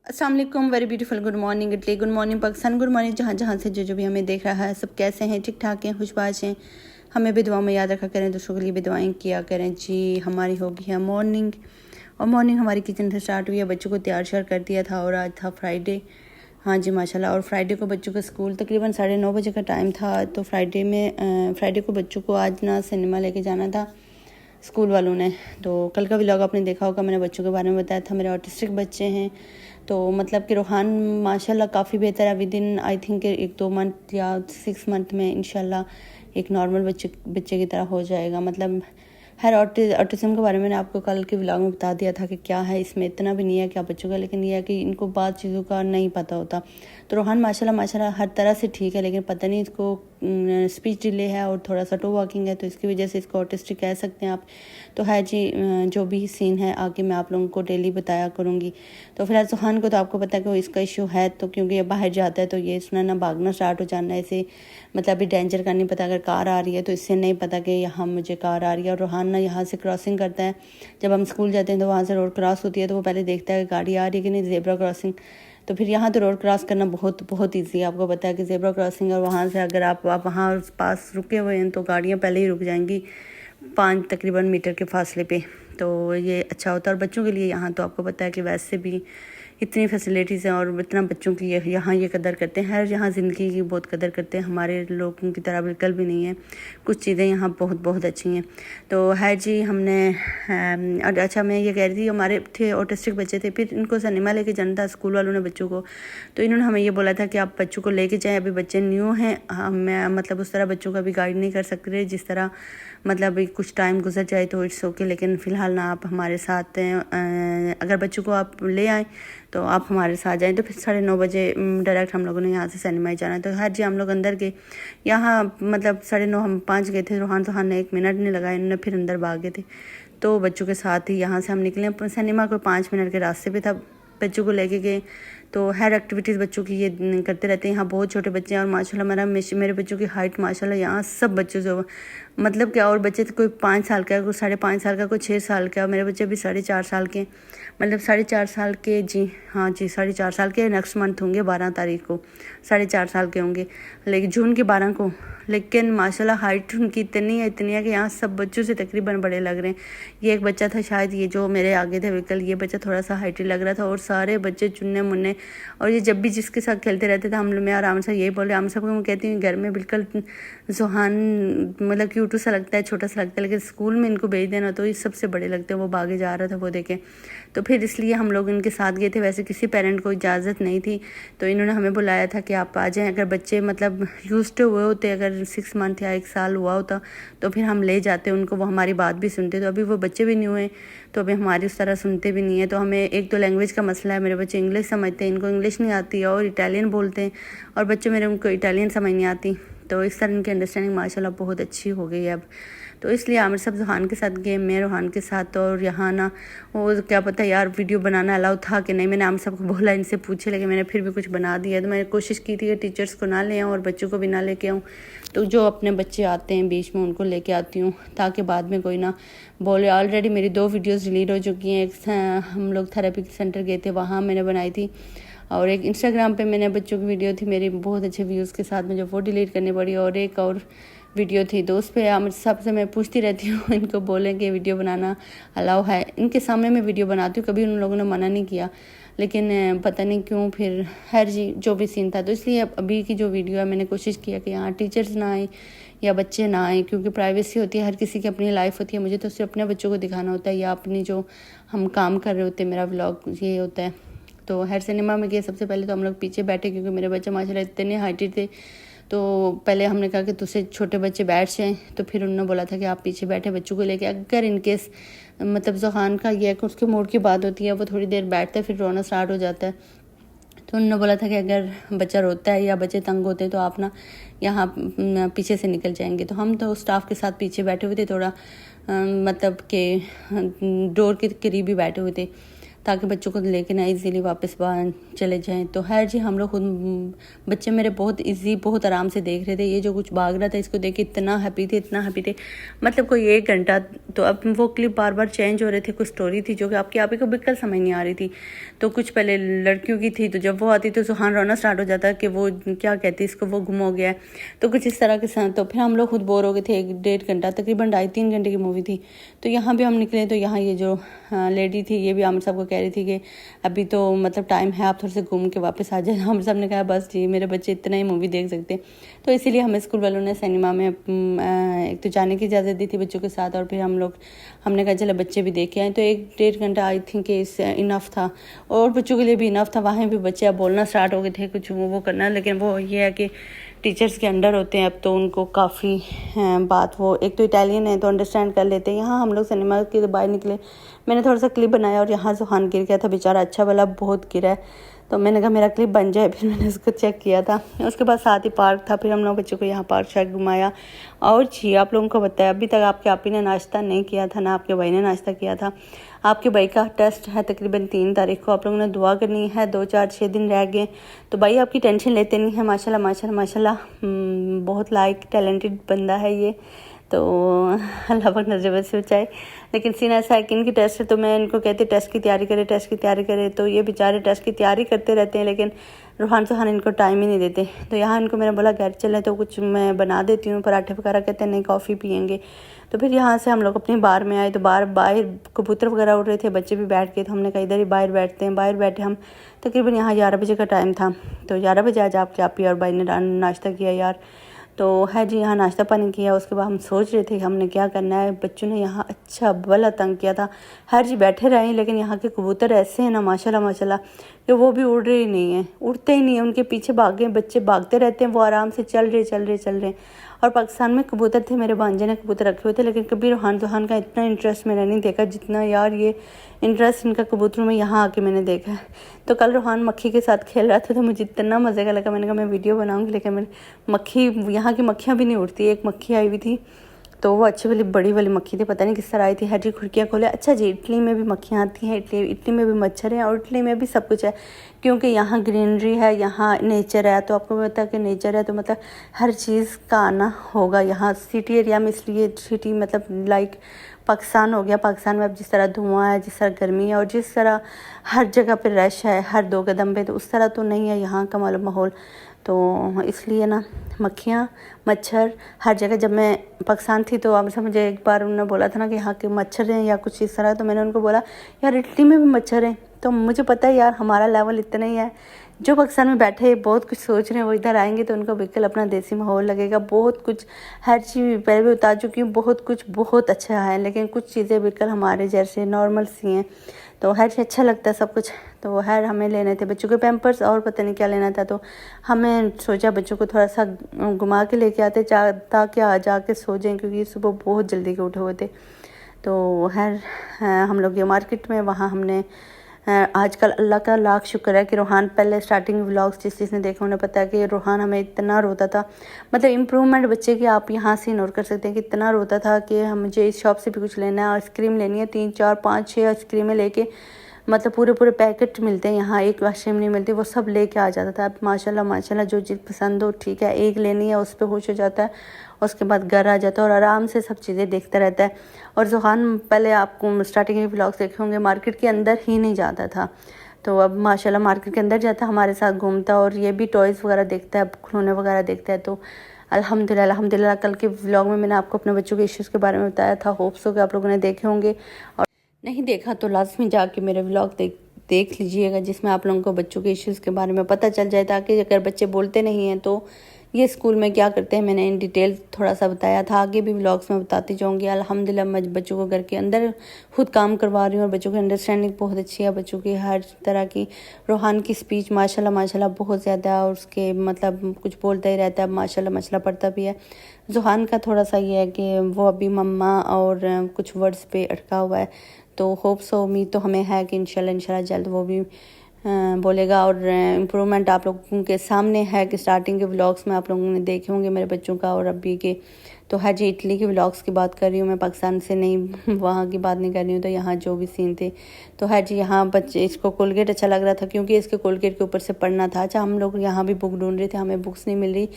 अस्सलाम वालेकुम, very beautiful good morning Italy, good morning Pakistan, good morning जहाँ जहाँ से जो भी हमें देख रहा है। सब कैसे हैं? ठीक ठाक हैं, खुशबाश हैं। हमें भी दुआ में याद रखा करें, दूसरों के लिए भी दुआएं किया करें। जी, हमारी हो गई है मॉर्निंग, और मॉर्निंग हमारी किचन से स्टार्ट हुई है। बच्चों को तैयार श्यार कर दिया था, और आज था फ्राइडे। हाँ जी माशाल्लाह। और फ्राइडे को बच्चों का स्कूल तकरीबन 9:30 बजे का टाइम था। तो फ्राइडे को बच्चों को आज ना सिनेमा लेके जाना था स्कूल वालों ने। तो कल का व्लॉग आपने देखा होगा, मैंने बच्चों के बारे में बताया था। मेरे ऑटिस्टिक बच्चे हैं, तो मतलब कि रोहान माशाल्लाह काफ़ी बेहतर है। With in I think 1-2 month या 6 मंथ में इंशाल्लाह एक नॉर्मल बच्चे की तरह हो जाएगा। मतलब हर ऑटिज़म के बारे में मैंने आपको कल के व्लॉग में बता दिया था कि क्या है इसमें। इतना भी नहीं है क्या बच्चों का, लेकिन यह है कि इनको बाद चीज़ों का नहीं पता होता। तो रोहान माशाल्लाह हर तरह से ठीक है, लेकिन पता नहीं इसको स्पीच डिले है और थोड़ा सा टो वॉकिंग है, तो इसकी वजह से इसको ऑटिस्टिक कह सकते हैं आप। तो है जी, जो भी सीन है आगे मैं आप लोगों को डेली बताया करूँगी। तो फिलहाल सुहान को तो आपको पता है कि इसका इशू है, तो क्योंकि ये बाहर जाता है तो ये सुना ना भागना स्टार्ट हो जाना है इसे। मतलब अभी डेंजर का नहीं पता, अगर कार आ रही है तो इससे नहीं पता कि यहाँ मुझे कार आ रही है। और रोहान ना यहाँ से क्रॉसिंग करता है, जब हम स्कूल जाते हैं तो वहाँ से रोड क्रॉस होती है, तो वो पहले देखता है कि गाड़ी आ रही है कि नहीं, ज़ेब्रा क्रॉसिंग। तो फिर यहाँ तो रोड क्रॉस करना बहुत बहुत ईजी है। आपको पता है कि ज़ेब्रा क्रॉसिंग, और वहाँ से अगर आप वहाँ पास रुके हुए हैं तो गाड़ियाँ पहले ही रुक जाएंगी 5 तकरीबन मीटर के फासले पे। तो ये अच्छा होता है। और बच्चों के लिए यहाँ तो आपको पता है कि वैसे भी इतनी फैसिलिटीज़ हैं, और इतना बच्चों की यहाँ ये कदर करते हैं। हर यहाँ ज़िंदगी की बहुत कदर करते हैं, हमारे लोगों की तरह बिल्कुल भी नहीं है। कुछ चीज़ें यहाँ बहुत बहुत अच्छी हैं। तो है जी, हमने अच्छा मैं ये कह रही थी, हमारे थे ऑटिस्टिक बच्चे थे, फिर इनको सिनेमा लेके जाना था स्कूल वालों ने बच्चों को। तो इन्होंने हमें ये बोला था कि आप बच्चों को लेके जाएँ, अभी बच्चे न्यू हैं, मैं मतलब उस तरह बच्चों का भी गाइड नहीं कर सकते रहे जिस तरह मतलब अभी कुछ टाइम गुजर जाए तो इट्स ओके। लेकिन फ़िलहाल ना आप हमारे साथ हैं, अगर बच्चों को आप ले आएँ तो आप हमारे साथ जाएं। तो फिर 9:30 बजे डायरेक्ट हम लोगों ने यहाँ से सिनेमा ही जाना। तो हर जी हम लोग अंदर गए, यहाँ मतलब 9:30 हम 5 गए थे। रोहान ने 1 मिनट नहीं लगाया, इन्होंने फिर अंदर भाग गए थे। तो बच्चों के साथ ही यहाँ से हम निकले। सिनेमा को 5 मिनट के रास्ते पे था, बच्चों को लेके गए। तो हर एक्टिविटीज़ बच्चों की ये करते रहते हैं। यहाँ बहुत छोटे बच्चे हैं, और माशाल्लाह मेरे बच्चों की हाइट माशाल्लाह यहाँ सब बच्चों से मतलब क्या, और बच्चे तो कोई 5 साल का, कोई 5.5 साल का, कोई 6 साल का। मेरे बच्चे भी 4.5 साल के, मतलब 4.5 साल के। जी हाँ जी, 4.5 साल के। नेक्स्ट मंथ होंगे 12 तारीख को 4.5 साल के होंगे, लेकिन जून के 12 को। लेकिन माशाल्लाह हाइट उनकी इतनी है कि यहाँ सब बच्चों से तकरीबन बड़े लग रहे हैं। ये एक बच्चा था शायद, ये जो मेरे आगे थे विकल, ये बच्चा थोड़ा सा हाइटी लग रहा था, और सारे बच्चे चुन्ने मुन्ने। और ये जब भी जिसके साथ खेलते रहते थे हम लोग, मैं आराम से यही बोले, हम सबको कहती हूँ घर में बिल्कुल सुहान मतलब क्यूटू सा लगता है, छोटा सा लगता है, लेकिन स्कूल में इनको भेज देना तो ये सबसे बड़े लगते हैं। वो भागे जा रहा था वो देखे, तो फिर इसलिए हम लोग इनके साथ गए थे। वैसे किसी पेरेंट को इजाज़त नहीं थी, तो इन्होंने हमें बुलाया था कि आप आ जाएं। अगर बच्चे मतलब यूज्ड हुए होते, अगर 6 मंथ या 1 साल हुआ होता तो फिर हम ले जाते उनको, वो हमारी बात भी सुनते। तो अभी वो बच्चे भी नहीं हुए, तो अभी हमारी उस तरह सुनते भी नहीं है। तो हमें एक तो लैंग्वेज का मसला है, मेरे बच्चे इंग्लिश समझते हैं, इनको इंग्लिश नहीं आती, और इटालियन बोलते हैं, और बच्चे मेरे उनको इटालियन समझ नहीं आती। तो इस तरह इनकी अंडरस्टैंडिंग माशाल्लाह बहुत अच्छी हो गई है अब। तो इसलिए आमिर सब रोहान के साथ गए, मैं रोहान के साथ। और यहाँ ना वो क्या पता यार वीडियो बनाना अलाउ था कि नहीं, मैंने आमिर सबको बोला इनसे पूछे, लेकिन मैंने फिर भी कुछ बना दिया। तो मैंने कोशिश की थी कि टीचर्स को ना ले आऊँ और बच्चों को भी ना लेके आऊँ। तो जो अपने बच्चे आते हैं बीच में उनको लेके आती हूँ, ताकि बाद में कोई ना बोले। ऑलरेडी मेरी 2 वीडियोज़ डिलीट हो चुकी हैं। एक हम लोग थेरेपी सेंटर गए थे, वहाँ मैंने बनाई थी, और एक इंस्टाग्राम पे मैंने बच्चों की वीडियो थी मेरी बहुत अच्छे व्यूज़ के साथ, मुझे वो डिलीट करनी पड़ी। और एक और वीडियो थी, तो उस पर आमिर सबसे मैं पूछती रहती हूँ इनको बोलें कि वीडियो बनाना अलाउ है। इनके सामने मैं वीडियो बनाती हूँ, कभी उन लोगों ने मना नहीं किया, लेकिन पता नहीं क्यों फिर हर जी जो भी सीन था। तो इसलिए अभी की जो वीडियो है मैंने कोशिश किया कि यहाँ टीचर्स ना आए या बच्चे ना आए, क्योंकि प्राइवेसी होती है, हर किसी की अपनी लाइफ होती है। मुझे तो सिर्फ अपने बच्चों को दिखाना होता है, या अपनी जो हम काम कर रहे होते हैं, मेरा व्लॉग ये होता है। तो हर सिनेमा में गए, सबसे पहले तो हम लोग पीछे बैठे, क्योंकि मेरे बच्चे माशाल्लाह इतने हाइटेड थे। तो पहले हमने कहा कि तुझसे छोटे बच्चे बैठ जाएँ, तो फिर उन्होंने बोला था कि आप पीछे बैठे बच्चों को लेके। अगर इनकेस मतलब ज़ुहान का ये है कि उसके मूड की बात होती है, वो थोड़ी देर बैठता है फिर रोना स्टार्ट हो जाता है। तो उन्होंने बोला था कि अगर बच्चा रोता है या बच्चे तंग होते हैं तो आप ना यहाँ पीछे से निकल जाएंगे। तो हम तो स्टाफ के साथ पीछे बैठे हुए थे, थोड़ा मतलब कि डोर के करीब ही बैठे हुए थे, ताकि बच्चों को लेके ना इजीली वापस बाहर चले जाएं। तो खैर जी हम लोग खुद बच्चे मेरे बहुत इजी बहुत आराम से देख रहे थे। ये जो कुछ भाग रहा था इसको देख के इतना हैप्पी थे मतलब कोई 1 घंटा। तो अब वो क्लिप बार बार चेंज हो रहे थे। कुछ स्टोरी थी जो कि आपकी आप ही को बिल्कुल समझ नहीं आ रही थी। तो कुछ पहले लड़कियों की थी, तो जब वो आती तो सुहान रोना स्टार्ट हो जाता कि वो क्या कहती इसको, वो गुम हो गया है। तो कुछ इस तरह के साथ तो फिर हम लोग खुद बोर हो गए थे। 1-1.5 घंटा तकरीबन 2.5-3 घंटे की मूवी थी। तो यहाँ भी हम निकले तो यहाँ ये जो लेडी थी ये भी हम सबको कह रही थी कि अभी तो मतलब टाइम है, आप थोड़े से घूम के वापस आ जाए। हम सब ने कहा बस जी मेरे बच्चे इतना ही मूवी देख सकते हैं। तो इसीलिए हमें स्कूल वालों ने सिनेमा में एक तो जाने की इजाज़त दी थी बच्चों के साथ, और फिर हमने कहा चलो बच्चे भी देखे आए। तो 1-1.5 घंटा आई थिंक इनफ था, और बच्चों के लिए भी इनफ था। वहाँ भी बच्चे अब बोलना स्टार्ट हो गए थे कुछ वो करना, लेकिन वो ये है कि टीचर्स के अंडर होते हैं अब, तो उनको काफ़ी बात वो एक तो इटालियन है तो अंडरस्टैंड कर लेते हैं। यहाँ हम लोग सिनेमा के बाहर निकले, मैंने थोड़ा सा क्लिप बनाया और यहाँ सुहान गिर गया था बेचारा, अच्छा वाला बहुत गिरा है। तो मैंने कहा मेरा क्लिप बन जाए, फिर मैंने उसको चेक किया था। उसके बाद साथ ही पार्क था, फिर हम लोग बच्चों को यहाँ पार्क शार्क घुमाया। और जी आप लोगों को बताया अभी तक आपके आप ही ने नाश्ता नहीं किया था ना आपके भाई ने नाश्ता किया था। आपके भाई का टेस्ट है तकरीबन 3 तारीख को, आप लोगों ने दुआ करनी है। 2-4-6 दिन रह गए। तो भाई आपकी टेंशन लेते नहीं है, माशाल्लाह माशाल्लाह माशाल्लाह बहुत लाइक टैलेंटेड बंदा है ये, तो अल्लाह पाक नजर से बचाए। लेकिन सीन ऐसा है कि इनकी टेस्ट है तो मैं इनको कहती टेस्ट की तैयारी करे, तो ये बेचारे टेस्ट की तैयारी करते रहते हैं, लेकिन रूहान सुहान इनको टाइम ही नहीं देते। तो यहाँ इनको मैंने बोला घर चलें तो कुछ मैं बना देती हूँ पराठे वगैरह, कहते हैं नहीं कॉफ़ी पियेंगे। तो फिर यहाँ से हम लोग अपनी बार में आए, तो बाहर कबूतर वगैरह उड़ रहे थे, बच्चे भी बैठ गए। तो हमने कहा इधर ही बाहर बैठते हैं। बाहर बैठे हम, तकरीबन यहाँ 11 बजे का टाइम था। तो 11 बजे आज आपके आप ही और भाई ने नाश्ता किया यार। तो है जी यहाँ नाश्ता पानी किया। उसके बाद हम सोच रहे थे हमने क्या करना है। बच्चों ने यहाँ अच्छा भला तंग किया था। हर जी बैठे रहे, लेकिन यहाँ के कबूतर ऐसे हैं ना माशाल्लाह माशाल्लाह कि वो भी उड़ रहे ही नहीं हैं, उड़ते ही नहीं हैं। उनके पीछे भागे बच्चे भागते रहते हैं, वो आराम से चल रहे। और पाकिस्तान में कबूतर थे, मेरे भांजे ने कबूतर रखे हुए थे, लेकिन कभी रूहान सुहान का इतना इंटरेस्ट मैंने नहीं देखा जितना यार ये इंटरेस्ट इनका कबूतरों में यहाँ आके मैंने देखा है। तो कल रूहान मक्खी के साथ खेल रहा था तो मुझे इतना मज़े का लगा, मैंने कहा मैं वीडियो बनाऊंगी, लेकिन मैं मक्खी यहाँ की मक्खियाँ भी नहीं उड़ती। एक मक्खी आई हुई थी तो वो अच्छी वाली बड़ी वाली मक्खी थी, पता नहीं किस तरह आई थी। हर जी खिड़कियाँ खोले। अच्छा जी इटली में भी मक्खियाँ आती हैं, इटली में भी मच्छर हैं, और इटली में भी सब कुछ है, क्योंकि यहाँ ग्रीनरी है, यहाँ नेचर है। तो आपको पता है कि नेचर है तो मतलब हर चीज़ का आना होगा यहाँ सिटी एरिया में। इसलिए सिटी मतलब लाइक पाकिस्तान हो गया। पाकिस्तान में अब जिस तरह धुआं है, जिस तरह गर्मी है, और जिस तरह हर जगह पे रश है हर 2 कदम पे, तो उस तरह तो नहीं है यहाँ का माहौल। तो इसलिए ना मक्खियाँ मच्छर हर जगह। जब मैं पाकिस्तान थी तो अब से मुझे एक बार उन्होंने बोला था ना कि यहाँ के मच्छर हैं या कुछ इस तरह, तो मैंने उनको बोला यार इटली में भी मच्छर हैं। तो मुझे पता है यार हमारा लेवल इतना ही है। जो पाकिस्तान में बैठे बहुत कुछ सोच रहे हैं वो इधर आएंगे तो उनको बिल्कुल अपना देसी माहौल लगेगा। बहुत कुछ हर चीज़ पहले भी बता चुकी हूँ, बहुत कुछ बहुत अच्छा है, लेकिन कुछ चीज़ें बिल्कुल हमारे जैसे नॉर्मल सी हैं। तो हर चीज़ अच्छा लगता है सब कुछ। तो हर हमें लेने थे बच्चों के पैम्पर्स और पता नहीं क्या लेना था। तो हमें सोचा बच्चों को थोड़ा सा घुमा के लेके आते ताकि आ जाके सो जाएं, क्योंकि सुबह बहुत जल्दी के उठे हुए थे। तो हर हम लोग ये मार्केट में वहाँ हमने आजकल अल्लाह का लाख शुक्र है कि रूहान पहले स्टार्टिंग व्लॉग्स जिसने देखा उन्हें पता है कि रूहान हमें इतना रोता था। मतलब इम्प्रूवमेंट बच्चे की आप यहाँ से नोट कर सकते हैं कि इतना रोता था कि मुझे इस शॉप से भी कुछ लेना है, आइसक्रीम लेनी है, 3 4 5 6 आइसक्रीमें लेके, मतलब पूरे पैकेट मिलते हैं यहाँ, एक आइसक्रीम नहीं मिलती, वो सब लेके आ जाता था। अब माशाल्लाह माशाल्लाह जो चीज़ पसंद हो ठीक है, एक लेनी है उस पर खुश हो जाता है, उसके बाद घर आ जाता है और आराम से सब चीज़ें देखता रहता है। और जुहान पहले आपको स्टार्टिंग के व्लॉग्स देखे होंगे मार्केट के अंदर ही नहीं जाता था, तो अब माशाल्लाह मार्केट के अंदर जाता, हमारे साथ घूमता, और ये भी टॉयज़ वगैरह देखता है, खिलौने वगैरह देखता है। तो अल्हम्दुलिल्लाह कल के व्लॉग में मैंने आपको अपने बच्चों के इश्यूज़ के बारे में बताया था। होप्स हो कि आप लोगों ने देखे होंगे, और नहीं देखा तो लाजमी जाके मेरे व्लॉग देख लीजिएगा, जिसमें आप लोगों को बच्चों के इश्यूज़ के बारे में पता चल जाए, ताकि अगर बच्चे बोलते नहीं हैं तो ये स्कूल में क्या करते हैं मैंने इन डिटेल थोड़ा सा बताया था। आगे भी व्लॉग्स में बताती जाऊँगी। अल्हम्दुलिल्लाह मैं बच्चों को घर के अंदर खुद काम करवा रही हूँ, और बच्चों की अंडरस्टैंडिंग बहुत अच्छी है, बच्चों की हर तरह की। रूहान की स्पीच माशाल्लाह माशाल्लाह बहुत ज़्यादा, और उसके मतलब कुछ बोलता ही रहता है, माशाल्लाह माशाल्लाह पढ़ता भी है। जुहान का थोड़ा सा ये है कि वो अभी मम्मा और कुछ वर्ड्स पे अटका हुआ है। तो होप्स उम्मीद तो हमें है कि इंशाल्लाह जल्द वो भी बोलेगा। और इम्प्रूवमेंट आप लोगों के सामने है कि स्टार्टिंग के व्लॉग्स में आप लोगों ने देखे होंगे मेरे बच्चों का और अभी के। तो है जी, इटली के व्लॉग्स की बात कर रही हूँ मैं, पाकिस्तान से नहीं, वहाँ की बात नहीं कर रही हूँ। तो यहाँ जो भी सीन थे तो है जी, यहाँ बच्चे इसको कोलगेट अच्छा लग रहा था क्योंकि इसके कोलगेट के ऊपर से पढ़ना था। अच्छा, हम लोग यहाँ भी बुक ढूंढ रहे थे, हमें बुक्स नहीं मिल रही।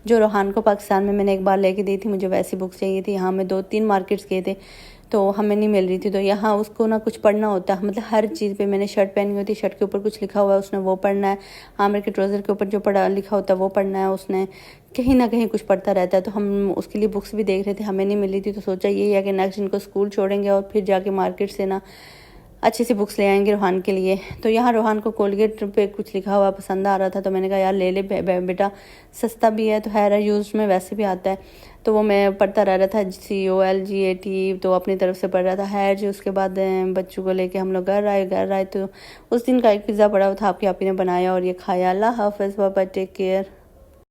जो रोहान को पाकिस्तान में मैंने एक बार लेके दी थी, मुझे वैसी बुक्स चाहिए थी। यहाँ मैं 2-3 मार्केट्स गए थे तो हमें नहीं मिल रही थी। तो यहाँ उसको ना कुछ पढ़ना होता है, मतलब हर चीज़ पे, मैंने शर्ट पहनी होती, शर्ट के ऊपर कुछ लिखा हुआ है उसने वो पढ़ना है, आमिर के ट्राउज़र के ऊपर जो पढ़ा लिखा होता है वो पढ़ना है उसने, कहीं ना कहीं कुछ पढ़ता रहता है। तो हम उसके लिए बुक्स भी देख रहे थे, हमें नहीं मिली थी। तो सोचा यही है कि नेक्स्ट इनको स्कूल छोड़ेंगे और फिर जाके मार्केट से ना अच्छी सी बुक्स ले आएंगे रोहान के लिए। तो यहाँ रोहान को कोलगेट पे कुछ लिखा हुआ पसंद आ रहा था, तो मैंने कहा यार ले ले बेटा, सस्ता भी है, तो हेयर यूज में वैसे भी आता है। तो वो मैं पढ़ता रह रहा था, COLGAT, तो अपनी तरफ से पढ़ रहा था हैर जी। उसके बाद बच्चों को लेके हम लोग घर आए। तो उस दिन का एक पिज़्ज़ा पड़ा हुआ था, आपकी आपी ने बनाया और ये खाया। अल्लाह हाफ़िज़, बाय बाय, टेक केयर।